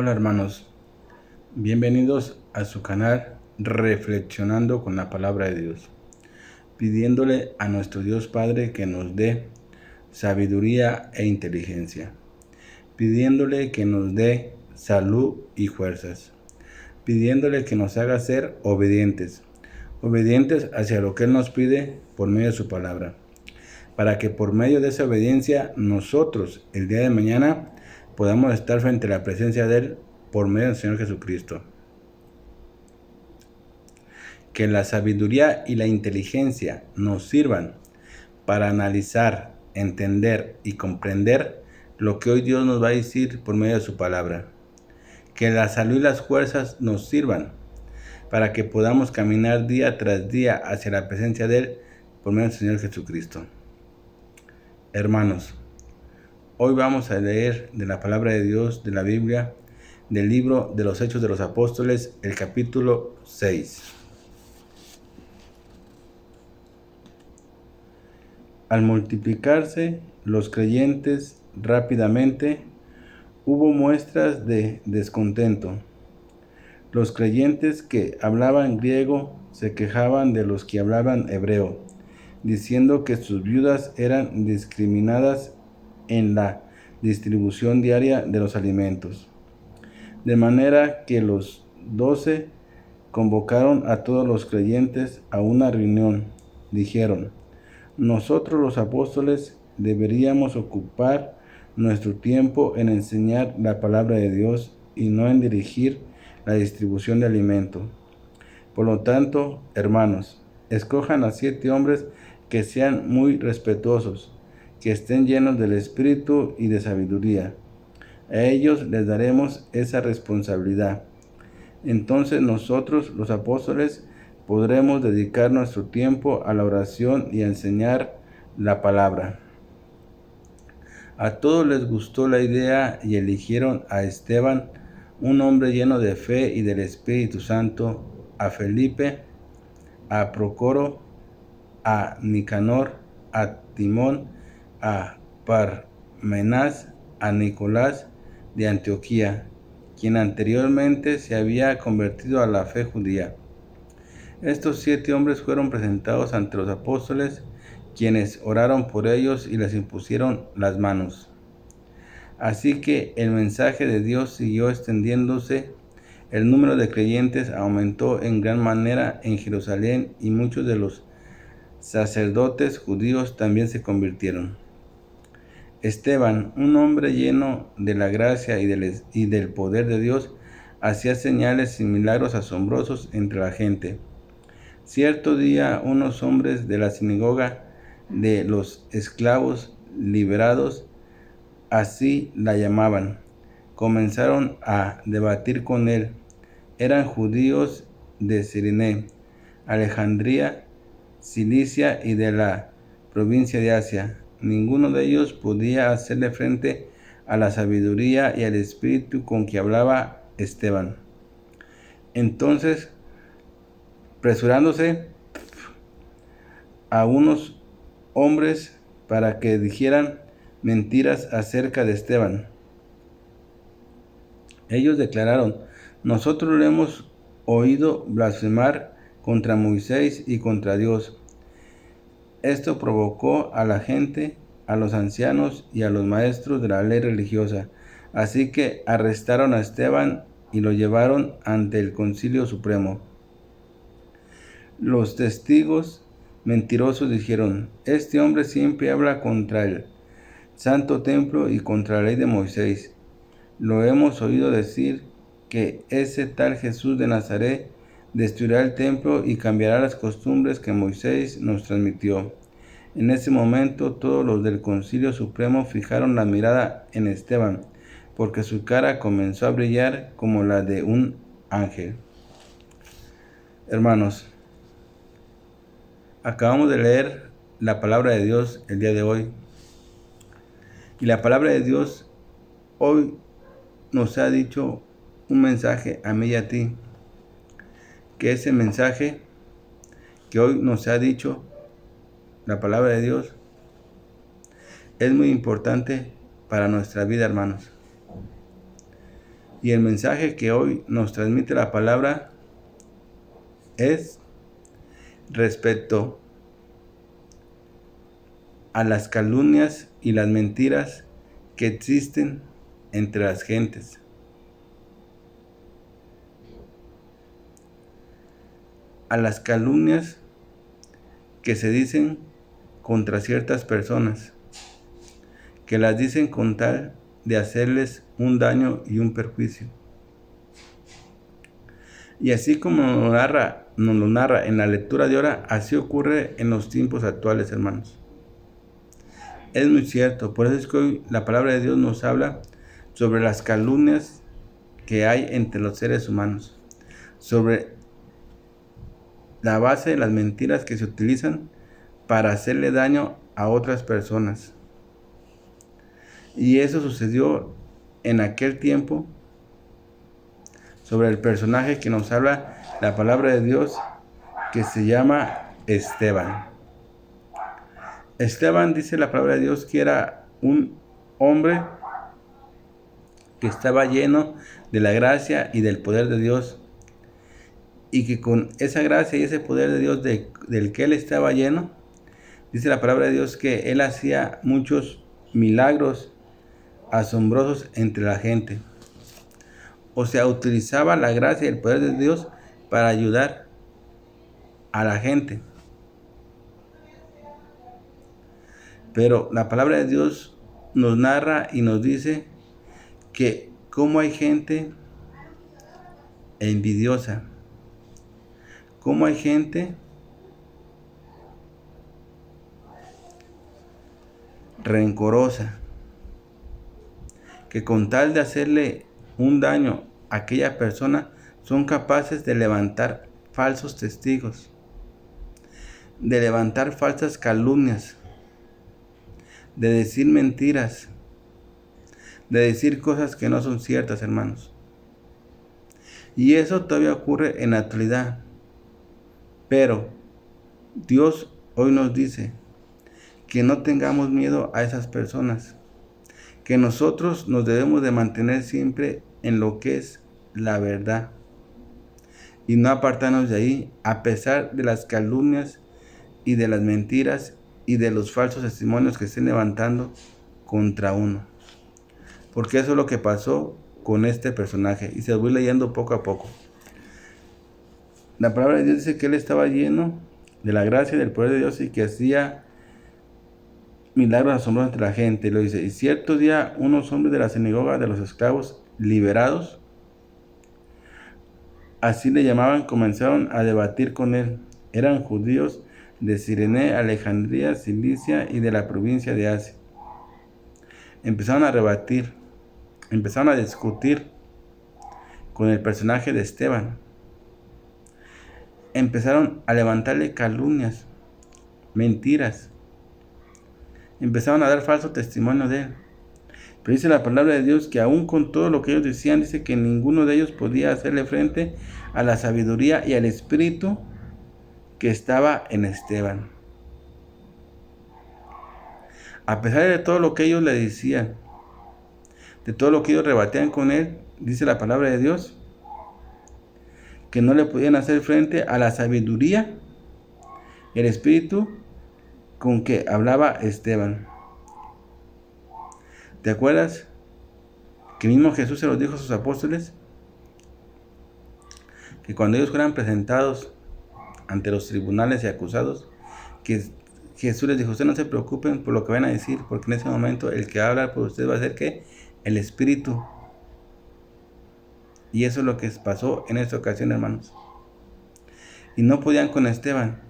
Hola hermanos, bienvenidos a su canal Reflexionando con la Palabra de Dios, pidiéndole a nuestro Dios Padre que nos dé sabiduría e inteligencia, pidiéndole que nos dé salud y fuerzas, pidiéndole que nos haga ser obedientes hacia lo que Él nos pide por medio de su palabra, para que por medio de esa obediencia nosotros el día de mañana podamos estar frente a la presencia de Él por medio del Señor Jesucristo. Que la sabiduría y la inteligencia nos sirvan para analizar, entender y comprender lo que hoy Dios nos va a decir por medio de su palabra. Que la salud y las fuerzas nos sirvan para que podamos caminar día tras día hacia la presencia de Él por medio del Señor Jesucristo. Hermanos, hoy vamos a leer de la palabra de Dios, de la Biblia, del libro de los Hechos de los Apóstoles, el capítulo 6. Al multiplicarse los creyentes rápidamente, hubo muestras de descontento. Los creyentes que hablaban griego se quejaban de los que hablaban hebreo, diciendo que sus viudas eran discriminadas en la distribución diaria de los alimentos. De manera que los 12 convocaron a todos los creyentes a una reunión. Dijeron: nosotros los apóstoles deberíamos ocupar nuestro tiempo en enseñar la palabra de Dios y no en dirigir la distribución de alimento. Por lo tanto, hermanos, escojan a 7 hombres que sean muy respetuosos, que estén llenos del Espíritu y de sabiduría. A ellos les daremos esa responsabilidad. Entonces nosotros, los apóstoles, podremos dedicar nuestro tiempo a la oración y a enseñar la palabra. A todos les gustó la idea y eligieron a Esteban, un hombre lleno de fe y del Espíritu Santo, a Felipe, a Procoro, a Nicanor, a Timón, a Parmenás, a Nicolás de Antioquía, quien anteriormente se había convertido a la fe judía. Estos 7 hombres fueron presentados ante los apóstoles, quienes oraron por ellos y les impusieron las manos. Así que el mensaje de Dios siguió extendiéndose. El número de creyentes aumentó en gran manera en Jerusalén y muchos de los sacerdotes judíos también se convirtieron. Esteban, un hombre lleno de la gracia y del poder de Dios, hacía señales y milagros asombrosos entre la gente. Cierto día, unos hombres de la sinagoga de los esclavos liberados, así la llamaban, comenzaron a debatir con él. Eran judíos de Cirene, Alejandría, Cilicia y de la provincia de Asia. Ninguno de ellos podía hacerle frente a la sabiduría y al espíritu con que hablaba Esteban. Entonces, apresurándose a unos hombres para que dijeran mentiras acerca de Esteban, ellos declararon: nosotros le hemos oído blasfemar contra Moisés y contra Dios. Esto provocó a la gente, a los ancianos y a los maestros de la ley religiosa. Así que arrestaron a Esteban y lo llevaron ante el Concilio Supremo. Los testigos mentirosos dijeron: este hombre siempre habla contra el Santo Templo y contra la ley de Moisés. Lo hemos oído decir que ese tal Jesús de Nazaret destruirá el templo y cambiará las costumbres que Moisés nos transmitió. En ese momento todos los del Concilio Supremo fijaron la mirada en Esteban, porque su cara comenzó a brillar como la de un ángel. Hermanos, acabamos de leer la palabra de Dios el día de hoy. Y la palabra de Dios hoy nos ha dicho un mensaje a mí y a ti. Que ese mensaje que hoy nos ha dicho la palabra de Dios es muy importante para nuestra vida, hermanos. Y el mensaje que hoy nos transmite la palabra es respecto a las calumnias y las mentiras que existen entre las gentes. A las calumnias que se dicen contra ciertas personas, que las dicen con tal de hacerles un daño y un perjuicio. Y así como nos lo narra en la lectura de ahora, así ocurre en los tiempos actuales, hermanos. Es muy cierto, por eso es que hoy la palabra de Dios nos habla sobre las calumnias que hay entre los seres humanos, sobre la base de las mentiras que se utilizan para hacerle daño a otras personas. Y eso sucedió en aquel tiempo sobre el personaje que nos habla la palabra de Dios, que se llama Esteban. Esteban, dice la palabra de Dios, que era un hombre que estaba lleno de la gracia y del poder de Dios, y que con esa gracia y ese poder de Dios del que él estaba lleno, dice la palabra de Dios que él hacía muchos milagros asombrosos entre la gente. O sea, utilizaba la gracia y el poder de Dios para ayudar a la gente. Pero la palabra de Dios nos narra y nos dice que cómo hay gente envidiosa, cómo hay gente rencorosa, que con tal de hacerle un daño a aquella persona son capaces de levantar falsos testigos, de levantar falsas calumnias, de decir mentiras, de decir cosas que no son ciertas, hermanos. Y eso todavía ocurre en la actualidad. Pero Dios hoy nos dice que no tengamos miedo a esas personas, que nosotros nos debemos de mantener siempre en lo que es la verdad y no apartarnos de ahí, a pesar de las calumnias y de las mentiras y de los falsos testimonios que estén levantando contra uno. Porque eso es lo que pasó con este personaje, y se lo voy leyendo poco a poco. La palabra de Dios dice que él estaba lleno de la gracia y del poder de Dios y que hacía milagros asombrosos entre la gente. Lo dice: y cierto día unos hombres de la sinagoga de los esclavos liberados, así le llamaban, comenzaron a debatir con él. Eran judíos de Cirene, Alejandría, Cilicia y de la provincia de Asia. Empezaron a rebatir, empezaron a discutir con el personaje de Esteban. Empezaron a levantarle calumnias, mentiras. Empezaron a dar falso testimonio de él. Pero dice la palabra de Dios que aún con todo lo que ellos decían, dice que ninguno de ellos podía hacerle frente a la sabiduría y al espíritu que estaba en Esteban. A pesar de todo lo que ellos le decían, de todo lo que ellos rebatían con él, dice la palabra de Dios que no le podían hacer frente a la sabiduría y el espíritu con que hablaba Esteban. ¿Te acuerdas que mismo Jesús se los dijo a sus apóstoles? Que cuando ellos fueran presentados ante los tribunales y acusados, que Jesús les dijo: ustedes no se preocupen por lo que van a decir, porque en ese momento el que habla por ustedes va a ser ¿qué? El Espíritu. Y eso es lo que pasó en esta ocasión, hermanos. Y no podían con Esteban.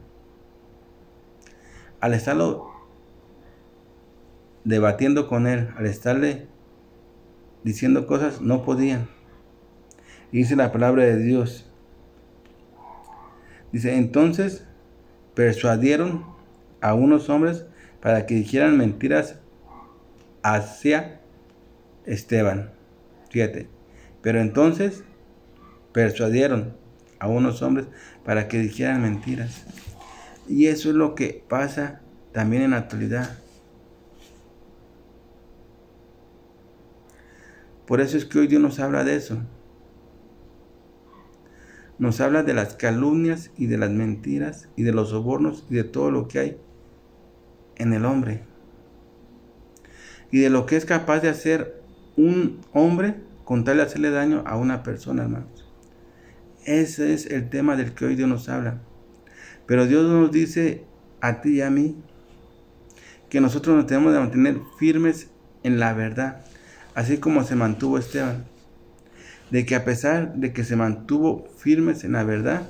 Al estarlo debatiendo con él, al estarle diciendo cosas, no podían. Y dice la palabra de Dios. Dice: entonces persuadieron a unos hombres para que dijeran mentiras hacia Esteban. Fíjate. Pero entonces persuadieron a unos hombres para que dijeran mentiras. Y eso es lo que pasa también en la actualidad. Por eso es que hoy Dios nos habla de eso. Nos habla de las calumnias y de las mentiras y de los sobornos y de todo lo que hay en el hombre. Y de lo que es capaz de hacer un hombre con tal de hacerle daño a una persona, hermanos. Ese es el tema del que hoy Dios nos habla. Pero Dios nos dice a ti y a mí que nosotros nos tenemos de mantener firmes en la verdad, así como se mantuvo Esteban. De que a pesar de que se mantuvo firmes en la verdad,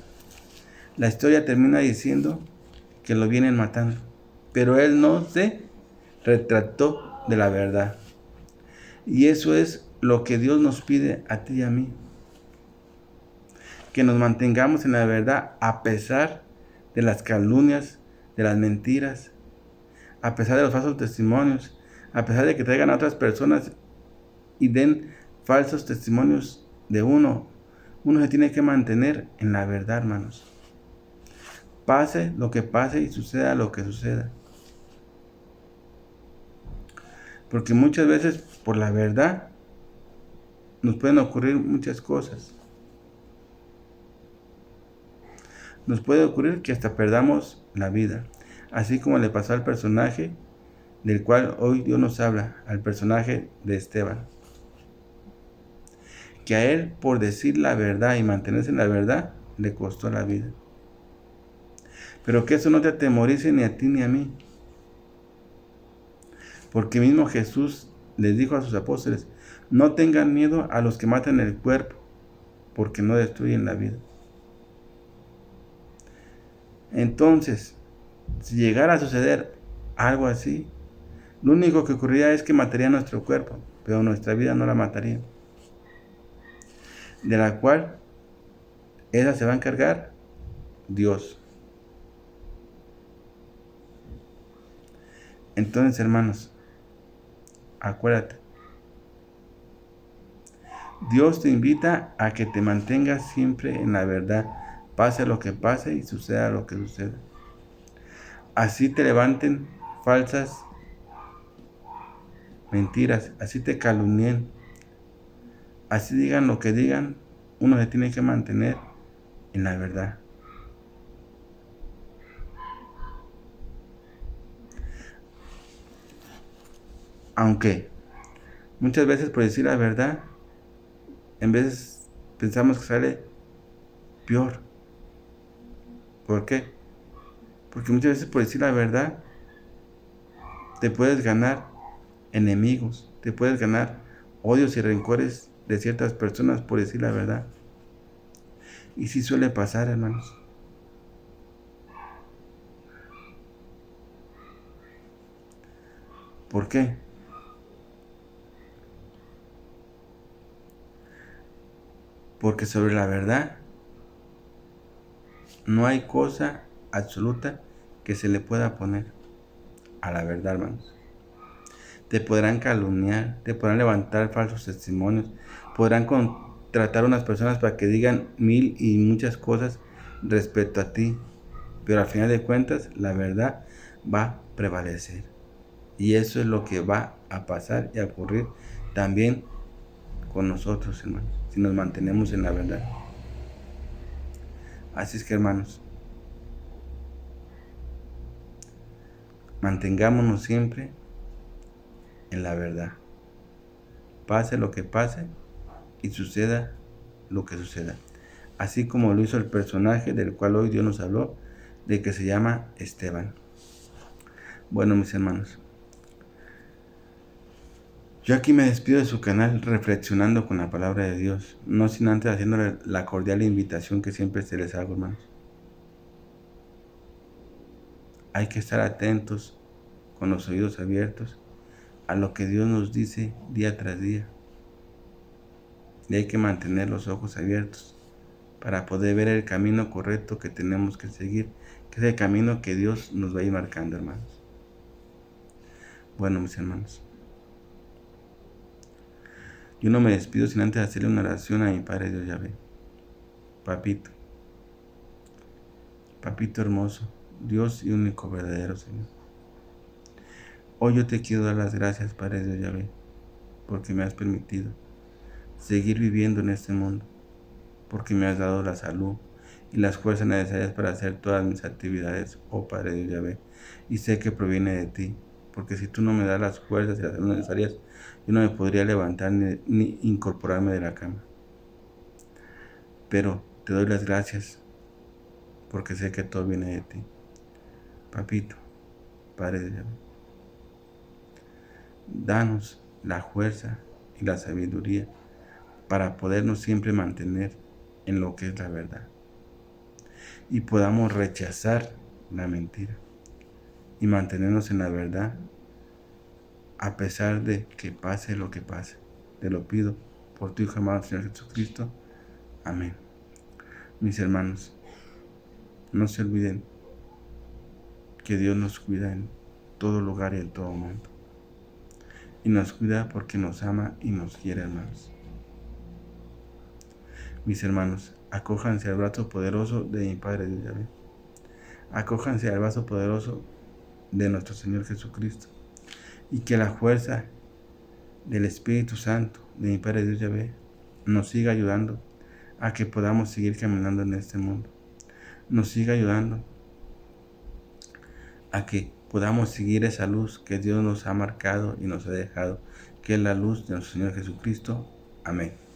la historia termina diciendo que lo vienen matando. Pero él no se retrató de la verdad. Y eso es lo que Dios nos pide a ti y a mí. Que nos mantengamos en la verdad a pesar de las calumnias, de las mentiras, a pesar de los falsos testimonios, a pesar de que traigan a otras personas y den falsos testimonios de uno. Uno se tiene que mantener en la verdad, hermanos. Pase lo que pase y suceda lo que suceda. Porque muchas veces por la verdad nos pueden ocurrir muchas cosas. Nos puede ocurrir que hasta perdamos la vida. Así como le pasó al personaje del cual hoy Dios nos habla, al personaje de Esteban. Que a él, por decir la verdad y mantenerse en la verdad, le costó la vida. Pero que eso no te atemorice ni a ti ni a mí. Porque mismo Jesús les dijo a sus apóstoles, no tengan miedo a los que matan el cuerpo, porque no destruyen la vida. Entonces, si llegara a suceder algo así, lo único que ocurriría es que mataría nuestro cuerpo, pero nuestra vida no la mataría. De la cual, esa se va a encargar Dios. Entonces, hermanos, acuérdate, Dios te invita a que te mantengas siempre en la verdad, pase lo que pase y suceda lo que suceda. Así te levanten falsas mentiras, así te calumnien, así digan lo que digan, uno se tiene que mantener en la verdad. Aunque muchas veces por decir la verdad, en veces pensamos que sale peor. ¿Por qué? Porque muchas veces por decir la verdad te puedes ganar enemigos, te puedes ganar odios y rencores de ciertas personas por decir la verdad. Y sí suele pasar, hermanos. ¿Por qué? Porque sobre la verdad no hay cosa absoluta que se le pueda poner a la verdad, hermanos. Te podrán calumniar, te podrán levantar falsos testimonios, podrán contratar a unas personas para que digan mil y muchas cosas respecto a ti, pero al final de cuentas la verdad va a prevalecer. Y eso es lo que va a pasar y a ocurrir también con nosotros, hermanos, si nos mantenemos en la verdad. Así es que, hermanos, mantengámonos siempre en la verdad. Pase lo que pase y suceda lo que suceda. Así como lo hizo el personaje del cual hoy Dios nos habló, de que se llama Esteban. Bueno, mis hermanos, yo aquí me despido de su canal reflexionando con la palabra de Dios, no sin antes haciéndole la cordial invitación que siempre se les hago, hermanos. Hay que estar atentos, con los oídos abiertos, a lo que Dios nos dice día tras día. Y hay que mantener los ojos abiertos para poder ver el camino correcto que tenemos que seguir, que es el camino que Dios nos va a ir marcando, hermanos. Bueno, mis hermanos, yo no me despido sin antes hacerle una oración a mi Padre Dios Yahvé. Papito, Papito hermoso, Dios y único verdadero Señor. Hoy yo te quiero dar las gracias, Padre Dios Yahvé, porque me has permitido seguir viviendo en este mundo, porque me has dado la salud y las fuerzas necesarias para hacer todas mis actividades, oh Padre Dios Yahvé, y sé que proviene de ti, porque si tú no me das las fuerzas y las salud necesarias, yo no me podría levantar ni incorporarme de la cama. Pero te doy las gracias, porque sé que todo viene de ti. Papito, Padre Dios Yahvé, danos la fuerza y la sabiduría para podernos siempre mantener en lo que es la verdad y podamos rechazar la mentira y mantenernos en la verdad a pesar de que pase lo que pase. Te lo pido por tu Hijo amado Señor Jesucristo. Amén. Mis hermanos, no se olviden que Dios nos cuida en todo lugar y en todo momento. Y nos cuida porque nos ama y nos quiere, hermanos. Mis hermanos, acójanse al brazo poderoso de mi Padre Dios Yahvé. Acójanse al brazo poderoso de nuestro Señor Jesucristo. Y que la fuerza del Espíritu Santo de mi Padre Dios Yahvé nos siga ayudando a que podamos seguir caminando en este mundo. Nos siga ayudando a que podamos seguir esa luz que Dios nos ha marcado y nos ha dejado, que es la luz de nuestro Señor Jesucristo. Amén.